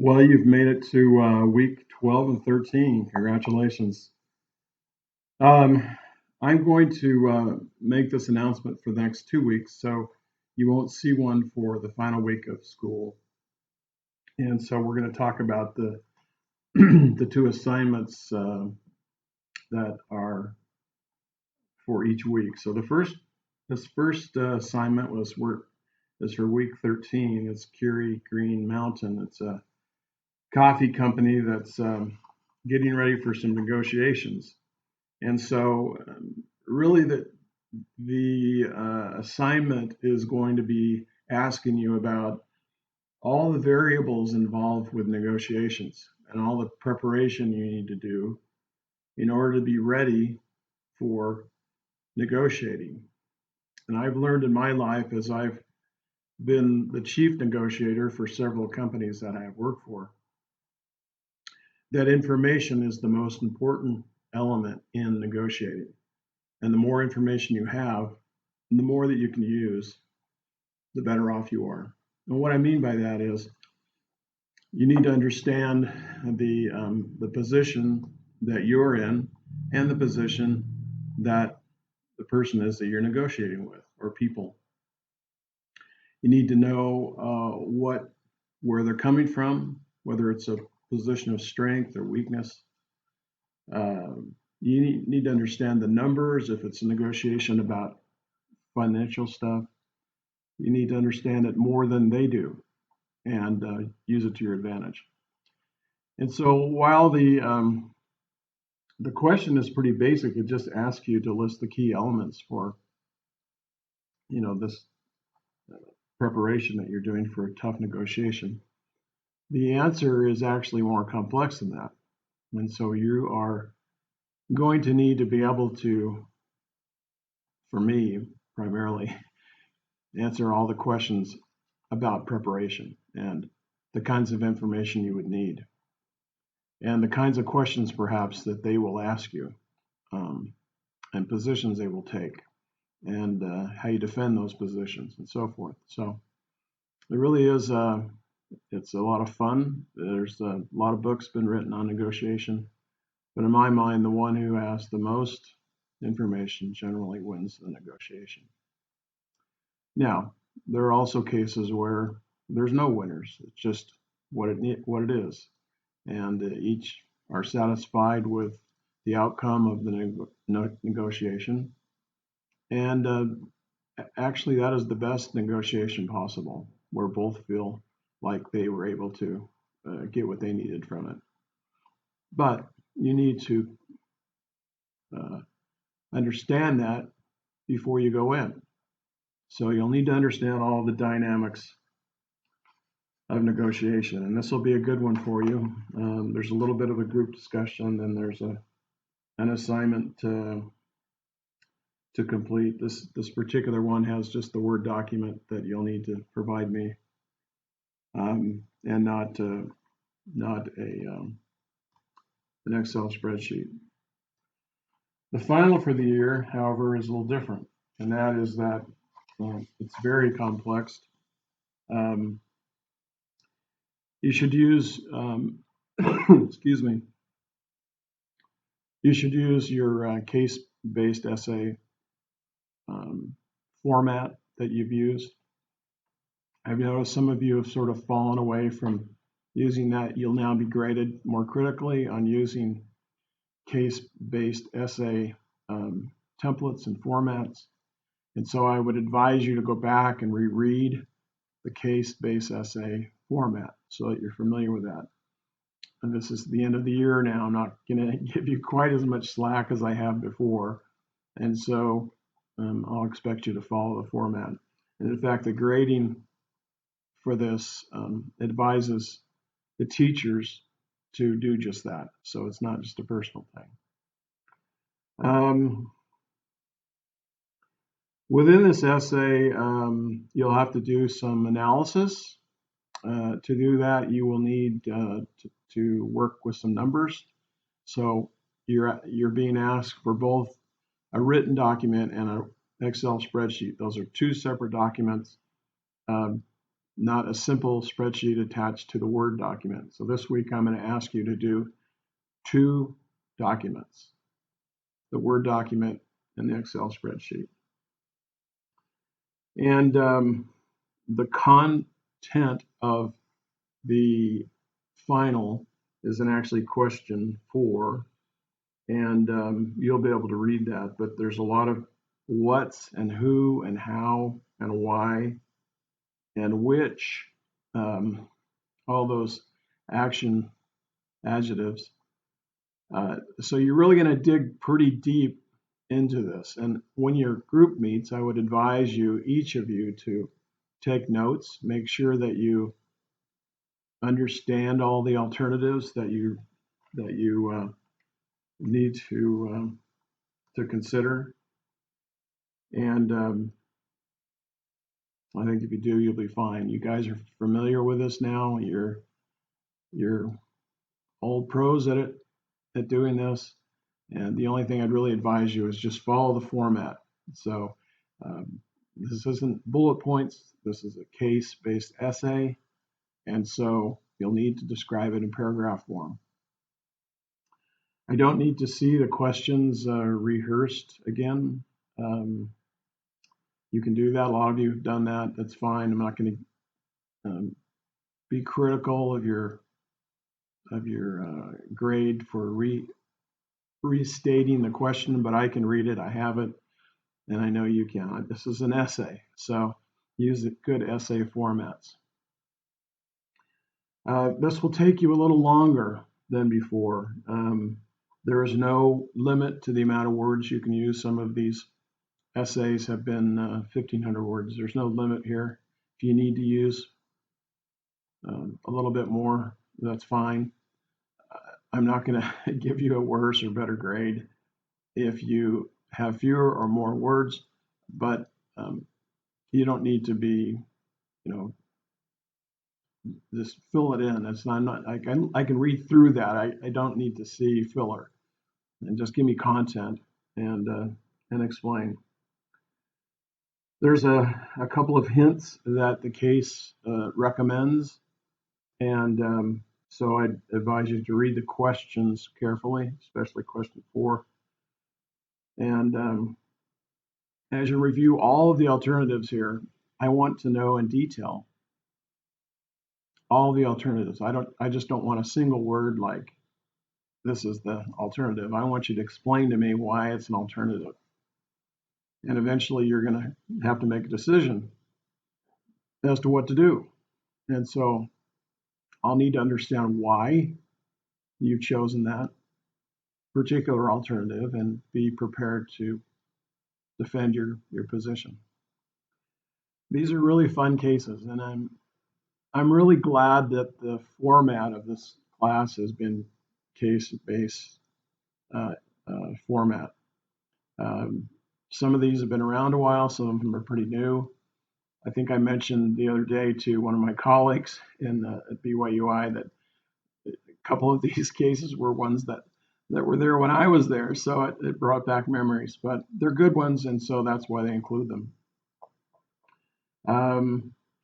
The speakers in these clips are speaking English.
Well, you've made it to week 12 and 13. Congratulations. Um, I'm going to make this announcement for the next 2 weeks, so you won't see one for the final week of school. And so we're going to talk about the the two assignments that are for each week. So this first assignment is for week 13. It's Curie Green Mountain. It's a coffee company that's getting ready for some negotiations. And so, really, the assignment is going to be asking you about all the variables involved with negotiations and all the preparation you need to do in order to be ready for negotiating. And I've learned in my life, as I've been the chief negotiator for several companies that I have worked for, that information is the most important element in negotiating. And the more information you have, the more that you can use, the better off you are. And what I mean by that is you need to understand the position that you're in and the position that the person is that you're negotiating with or people. You need to know where they're coming from, whether it's a position of strength or weakness. Uh, you need to understand the numbers if it's a negotiation about financial stuff. You need to understand it more than they do and use it to your advantage. And so while the question is pretty basic, it just asks you to list the key elements for this preparation that you're doing for a tough negotiation. The answer is actually more complex than that. And so you are going to need to be able to, for me primarily, answer all the questions about preparation and the kinds of information you would need and the kinds of questions perhaps that they will ask you, and positions they will take, and how you defend those positions and so forth. So it really is it's a lot of fun. There's a lot of books been written on negotiation, but in my mind, the one who has the most information generally wins the negotiation. Now, there are also cases where there's no winners. It's just what it is, and each are satisfied with the outcome of the negotiation. And actually, that is the best negotiation possible, where both feel like they were able to get what they needed from it. But you need to uh, understand that before you go in. So you'll need to understand all the dynamics of negotiation, and this will be a good one for you. There's a little bit of a group discussion, and there's an assignment to complete. This particular one has just the Word document that you'll need to provide me, and not an Excel spreadsheet. The final for the year, however, is a little different, and that is that it's very complex. Um, you should use, excuse me, you should use your case-based essay format that you've used. I've noticed some of you have sort of fallen away from using that. You'll now be graded more critically on using case-based essay templates and formats. And so I would advise you to go back and reread the case-based essay format so that you're familiar with that. And this is the end of the year now. I'm not going to give you quite as much slack as I have before. And so I'll expect you to follow the format. And in fact, the grading for this advises the teachers to do just that. So it's not just a personal thing. Within this essay, you'll have to do some analysis. To do that, you will need to work with some numbers. So you're being asked for both a written document and an Excel spreadsheet. Those are two separate documents. not a simple spreadsheet attached to the Word document. So this week I'm going to ask you to do two documents, the Word document and the Excel spreadsheet. And the content of the final is actually question 4, and you'll be able to read that, but there's a lot of what's and who and how and why and which, all those action adjectives. So you're really going to dig pretty deep into this. And when your group meets, I would advise you, each of you, to take notes, make sure that you understand all the alternatives that you need to consider. And I think if you do, you'll be fine. You guys are familiar with this now. You're old pros at doing this. And the only thing I'd really advise you is just follow the format. So this isn't bullet points. This is a case-based essay. And so you'll need to describe it in paragraph form. I don't need to see the questions rehearsed again. You can do that. A lot of you have done that. That's fine. I'm not going to be critical of your grade for restating the question, but I can read it. I have it, and I know you can. This is an essay, so use good essay formats. This will take you a little longer than before. There is no limit to the amount of words you can use. Some of these essays have been 1,500 words. There's no limit here. If you need to use a little bit more, that's fine. I'm not going to give you a worse or better grade if you have fewer or more words, but you don't need to be, just fill it in. It's not I can read through that. I don't need to see filler, and just give me content and explain. There's a couple of hints that the case recommends, and so I'd advise you to read the questions carefully, especially question 4. And as you review all of the alternatives here, I want to know in detail all the alternatives. I just don't want a single word like this is the alternative. I want you to explain to me why it's an alternative. And eventually you're going to have to make a decision as to what to do. And so I'll need to understand why you've chosen that particular alternative and be prepared to defend your position. These are really fun cases, and I'm really glad that the format of this class has been case-based format. Some of these have been around a while, some of them are pretty new. I think I mentioned the other day to one of my colleagues at BYUI that a couple of these cases were ones that were there when I was there, so it brought back memories, but they're good ones, and so that's why they include them.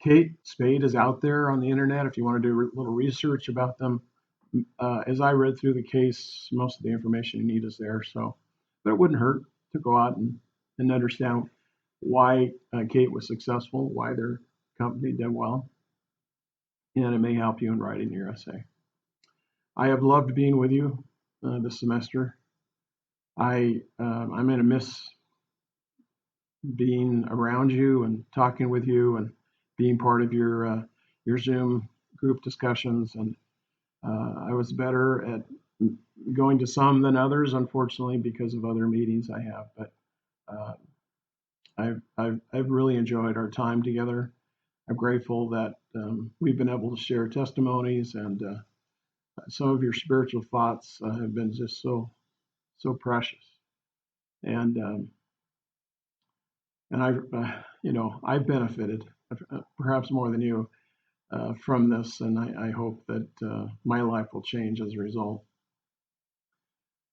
Kate Spade is out there on the internet if you want to do a little research about them. As I read through the case, most of the information you need is there, but it wouldn't hurt to go out and understand why Kate was successful, why their company did well, and it may help you in writing your essay. I have loved being with you this semester. I'm going to miss being around you and talking with you and being part of your Zoom group discussions. And I was better at going to some than others, unfortunately, because of other meetings I have. But I've really enjoyed our time together. I'm grateful that we've been able to share testimonies, and some of your spiritual thoughts have been just so precious. And I've benefited, perhaps more than you, from this, and I hope that my life will change as a result.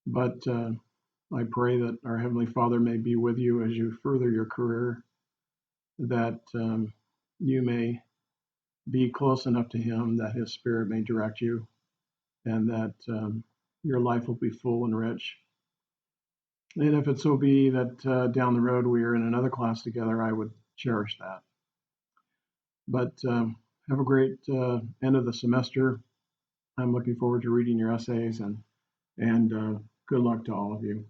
But I pray that our Heavenly Father may be with you as you further your career, that you may be close enough to Him that His Spirit may direct you, and that your life will be full and rich. And if it so be that down the road we are in another class together, I would cherish that. But have a great end of the semester. I'm looking forward to reading your essays, and good luck to all of you.